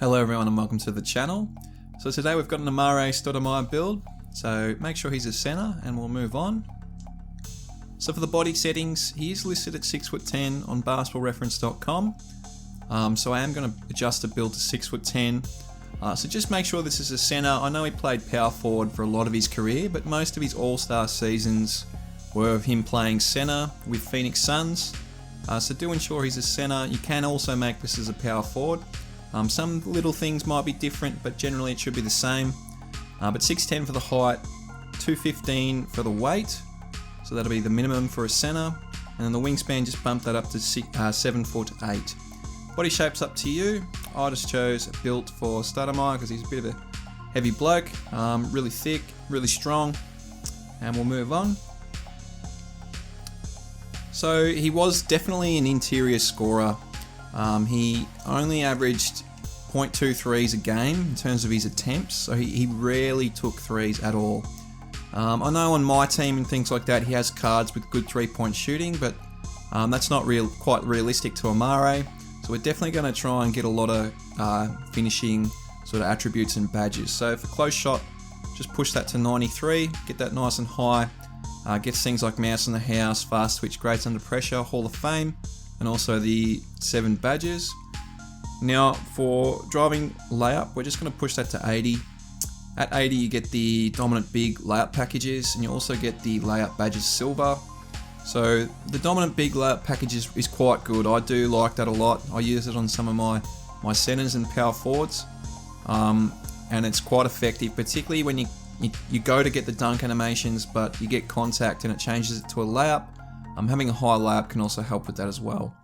Hello everyone and welcome to the channel. So today we've got an Amar'e Stoudemire build, so make sure he's a centre and we'll move on. So for the body settings, he is listed at 6'10" on basketballreference.com. So I am going to adjust the build to 6'10". So just make sure this is a centre. I know he played power forward for a lot of his career, but most of his all-star seasons were of him playing centre with Phoenix Suns. So do ensure he's a centre. You can also make this as a power forward. Some little things might be different, but generally it should be the same. But 6'10" for the height, 215 for the weight, so that'll be the minimum for a centre. And then the wingspan, just bump that up to 7'8". Body shape's up to you. I just chose built for Stoudemire because he's a bit of a heavy bloke, really thick, really strong, and we'll move on. So he was definitely an interior scorer. He only averaged 0.2 threes a game in terms of his attempts, so he rarely took threes at all. I know on my team and things like that he has cards with good 3-point shooting, but that's not quite realistic to Amar'e, so we're definitely going to try and get a lot of finishing sort of attributes and badges. So for close shot, just push that to 93, get that nice and high, gets things like mouse in the house, fast switch, greats under pressure, Hall of Fame, and also the 7 badges. Now for driving layup, we're just going to push that to 80. At 80 you get the dominant big layup packages, and you also get the layup badges silver. So the dominant big layup package is quite good. I do like that a lot. I use it on some of my centers and power forwards, and it's quite effective, particularly when you go to get the dunk animations but you get contact and it changes it to a layup. Having a high layup can also help with that as well.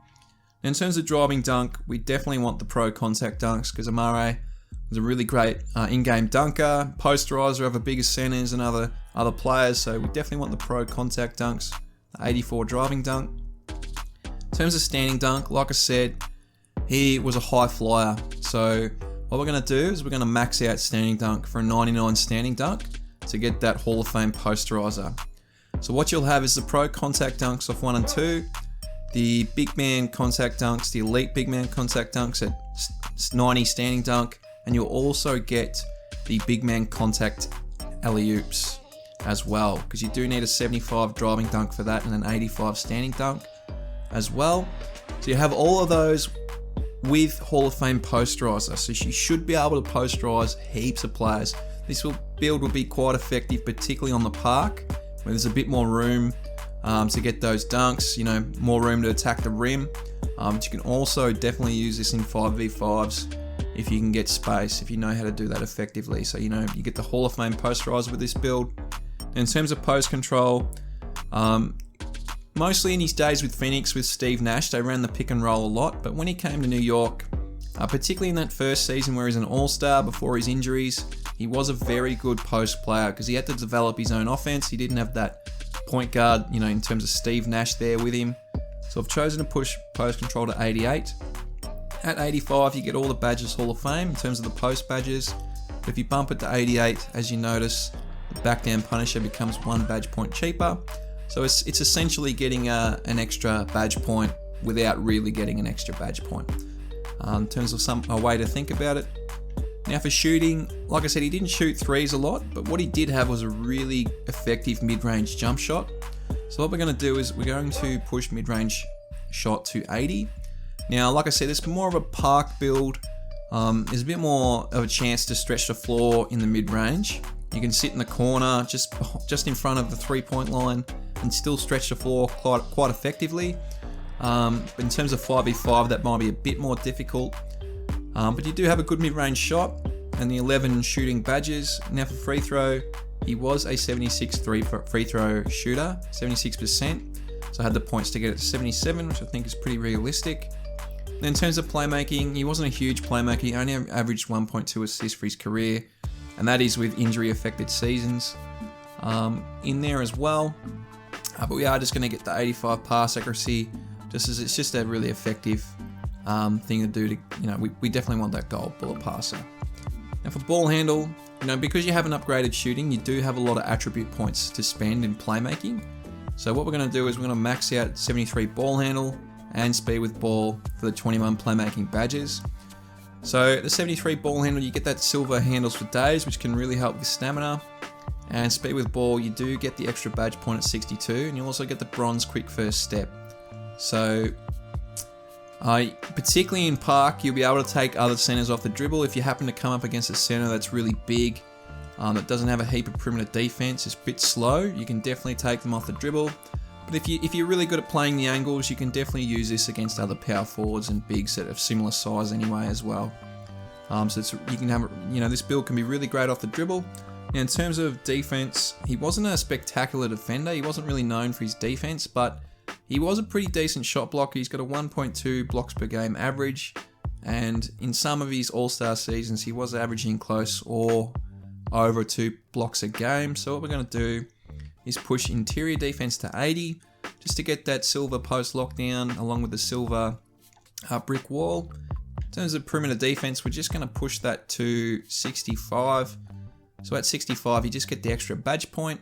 In terms of driving dunk, we definitely want the pro contact dunks because Amar'e is a really great in-game dunker, posterizer of the biggest centers and other players, so we definitely want the pro contact dunks, the 84 driving dunk. In terms of standing dunk, like I said, he was a high flyer, so what we're going to do is we're going to max out standing dunk for a 99 standing dunk to get that Hall of Fame posterizer. So what you'll have is the pro contact dunks off 1 and 2, the big man contact dunks, the elite big man contact dunks at 90 standing dunk, and you'll also get the big man contact alley-oops as well, because you do need a 75 driving dunk for that and an 85 standing dunk as well. So you have all of those with Hall of Fame posterizer, so you should be able to posterize heaps of players. This build will be quite effective, particularly on the park, where there's a bit more room to get those dunks, more room to attack the rim. But you can also definitely use this in 5v5s if you can get space, if you know how to do that effectively. So you get the Hall of Fame posterizer with this build. And in terms of post control, mostly in his days with Phoenix with Steve Nash, they ran the pick and roll a lot, but when he came to New York, particularly in that first season where he's an all-star before his injuries, he was a very good post player because he had to develop his own offense. He didn't have that point guard, in terms of Steve Nash there with him. So I've chosen to push post control to 88. At 85, you get all the badges Hall of Fame in terms of the post badges. But if you bump it to 88, as you notice, the back down punisher becomes 1 badge point cheaper. So it's essentially getting an extra badge point without really getting an extra badge point. In terms of a way to think about it. Now for shooting, like I said, he didn't shoot threes a lot, but what he did have was a really effective mid-range jump shot. So what we're going to do is we're going to push mid-range shot to 80. Now, like I said, it's more of a park build. There's a bit more of a chance to stretch the floor in the mid-range. You can sit in the corner just in front of the 3-point line and still stretch the floor quite effectively. But in terms of 5v5, that might be a bit more difficult. But you do have a good mid-range shot and the 11 shooting badges. Now for free throw, he was a 76 free throw shooter, 76%. So I had the points to get it to 77, which I think is pretty realistic. Then in terms of playmaking, he wasn't a huge playmaker. He only averaged 1.2 assists for his career, and that is with injury-affected seasons in there as well. But we are just going to get the 85 pass accuracy, just as it's just a really effective thing to do we definitely want that gold bullet passer. Now for ball handle, because you haven't upgraded shooting, you do have a lot of attribute points to spend in playmaking. So what we're going to do is we're going to max out 73 ball handle and speed with ball for the 21 playmaking badges. So the 73 ball handle, you get that silver handles for days, which can really help with stamina. And speed with ball, you do get the extra badge point at 62, and you also get the bronze quick first step. So particularly in park, you'll be able to take other centers off the dribble. If you happen to come up against a center that's really big, that doesn't have a heap of perimeter defense, it's a bit slow, you can definitely take them off the dribble. But if you're really good at playing the angles, you can definitely use this against other power forwards and bigs that have similar size anyway as well. So you can have, this build can be really great off the dribble. Now in terms of defense, he wasn't a spectacular defender. He wasn't really known for his defense, but he was a pretty decent shot blocker. He's got a 1.2 blocks per game average, and in some of his all-star seasons, he was averaging close or over 2 blocks a game. So what we're going to do is push interior defense to 80, just to get that silver post lockdown along with the silver brick wall. In terms of perimeter defense, we're just going to push that to 65. So at 65, you just get the extra badge point.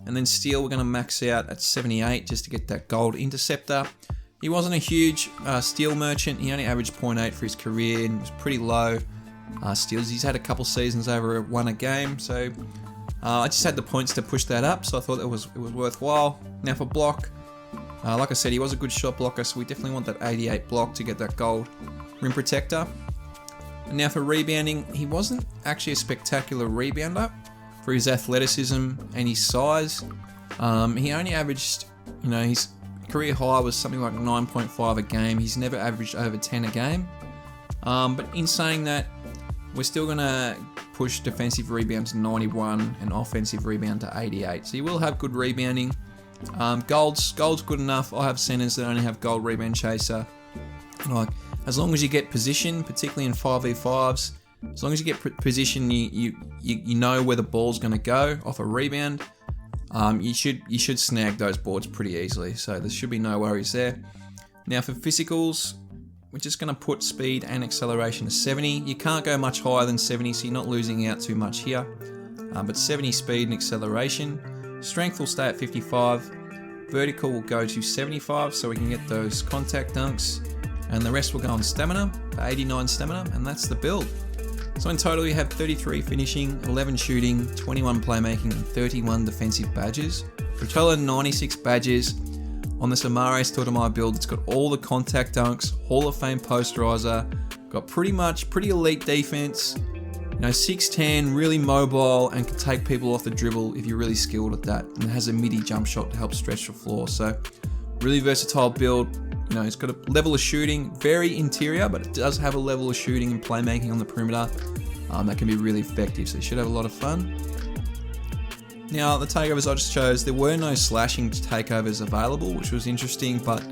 And then steel, we're going to max out at 78 just to get that gold interceptor. He wasn't a huge steel merchant. He only averaged 0.8 for his career and was pretty low steals. He's had a couple seasons over 1 a game. So I just had the points to push that up. So I thought it was worthwhile. Now for block, like I said, he was a good shot blocker. So we definitely want that 88 block to get that gold rim protector. And now for rebounding, he wasn't actually a spectacular rebounder for his athleticism and his size. He only averaged, his career high was something like 9.5 a game. He's never averaged over 10 a game. But in saying that, we're still going to push defensive rebound to 91 and offensive rebound to 88. So you will have good rebounding. Gold's good enough. I have centers that only have gold rebound chaser. As long as you get position, particularly in 5v5s, as long as you get position, you know where the ball's going to go off a rebound. You should snag those boards pretty easily. So there should be no worries there. Now for physicals, we're just going to put speed and acceleration to 70. You can't go much higher than 70, so you're not losing out too much here. But 70 speed and acceleration. Strength will stay at 55. Vertical will go to 75, so we can get those contact dunks. And the rest will go on stamina, 89 stamina, and that's the build. So in total, you have 33 finishing, 11 shooting, 21 playmaking, and 31 defensive badges. For a total of 96 badges on this Amar'e Stoudemire build. It's got all the contact dunks, Hall of Fame posterizer, got pretty elite defense, 6'10", really mobile, and can take people off the dribble if you're really skilled at that. And it has a midi jump shot to help stretch the floor. So really versatile build. It's got a level of shooting, very interior, but it does have a level of shooting and playmaking on the perimeter that can be really effective. So you should have a lot of fun. Now, the takeovers I just chose, there were no slashing takeovers available, which was interesting, but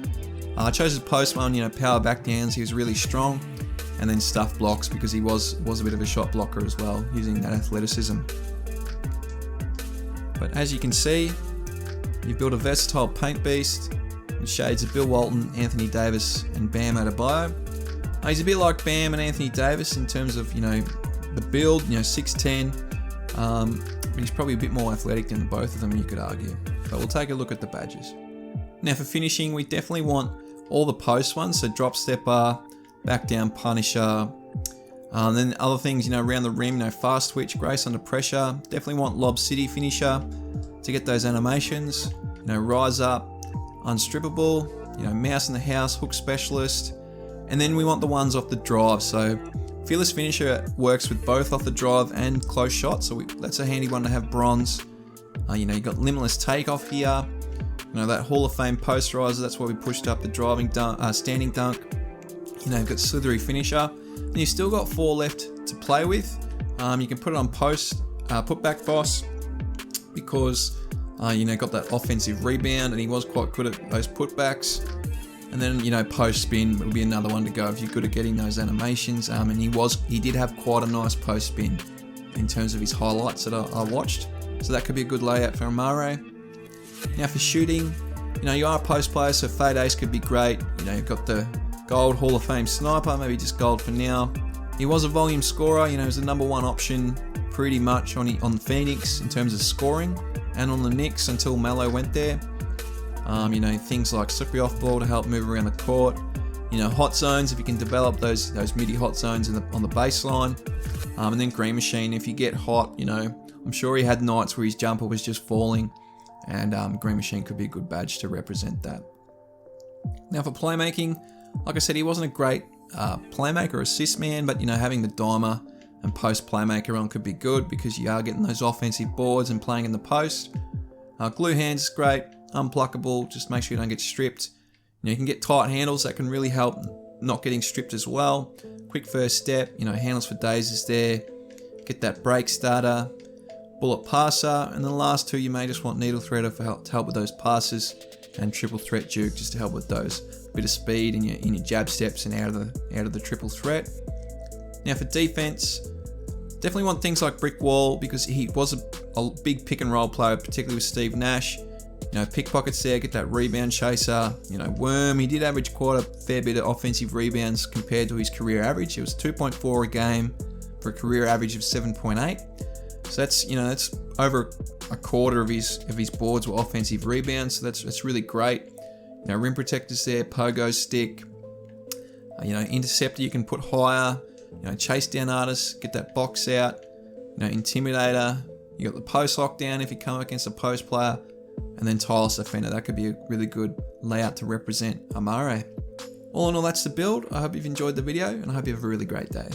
I chose his post one, power back downs. He was really strong, and then stuff blocks because he was a bit of a shot blocker as well, using that athleticism. But as you can see, you've built a versatile paint beast. Shades of Bill Walton, Anthony Davis, and Bam Adebayo. He's a bit like Bam and Anthony Davis in terms of, the build, 6'10", but he's probably a bit more athletic than both of them, you could argue. But we'll take a look at the badges. Now for finishing, we definitely want all the post ones, so drop stepper, back down punisher, and then other things, around the rim, fast twitch, grace under pressure. Definitely want Lob City finisher to get those animations, rise up, unstrippable, mouse in the house, hook specialist, and then we want the ones off the drive. So fearless finisher works with both off the drive and close shot, so that's a handy one to have bronze. You got limitless takeoff here, that Hall of Fame posterizer, that's why we pushed up the driving dunk, standing dunk. You've got slithery finisher, and you've still got 4 left to play with. You can put it on post, put back boss, because got that offensive rebound, and he was quite good at those putbacks. And then, post spin would be another one to go if you're good at getting those animations. And he did have quite a nice post spin in terms of his highlights that I watched. So that could be a good layout for Amar'e. Now for shooting, you are a post player, so fade ace could be great. You've got the gold Hall of Fame sniper, maybe just gold for now. He was a volume scorer, he was the number 1 option pretty much on Phoenix in terms of scoring, and on the Knicks until Melo went there. Things like slippery off ball to help move around the court. hot zones, if you can develop those MIDI hot zones on the baseline. And then Green Machine, if you get hot, I'm sure he had nights where his jumper was just falling, and Green Machine could be a good badge to represent that. Now for playmaking, like I said, he wasn't a great playmaker or assist man, but having the dimer and post playmaker on could be good because you are getting those offensive boards and playing in the post. Glue hands is great, unpluckable, just make sure you don't get stripped. You can get tight handles, that can really help not getting stripped as well. Quick first step, handles for days is there. Get that brake starter, bullet passer, and then the last two you may just want needle threader to help with those passes, and triple threat juke just to help with those bit of speed in your jab steps and out of the triple threat. Now for defense, definitely want things like brick wall because he was a big pick and roll player, particularly with Steve Nash. Pickpockets there, get that rebound chaser. Worm, he did average quite a fair bit of offensive rebounds compared to his career average. It was 2.4 a game for a career average of 7.8. So that's over a quarter of his boards were offensive rebounds. So that's really great. Rim protectors there, pogo stick. Interceptor you can put higher. Chase down artists, get that box out. Intimidator. You got the post lockdown if you come up against a post player. And then tireless defender, that could be a really good layout to represent Amar'e. All in all, that's the build. I hope you've enjoyed the video and I hope you have a really great day.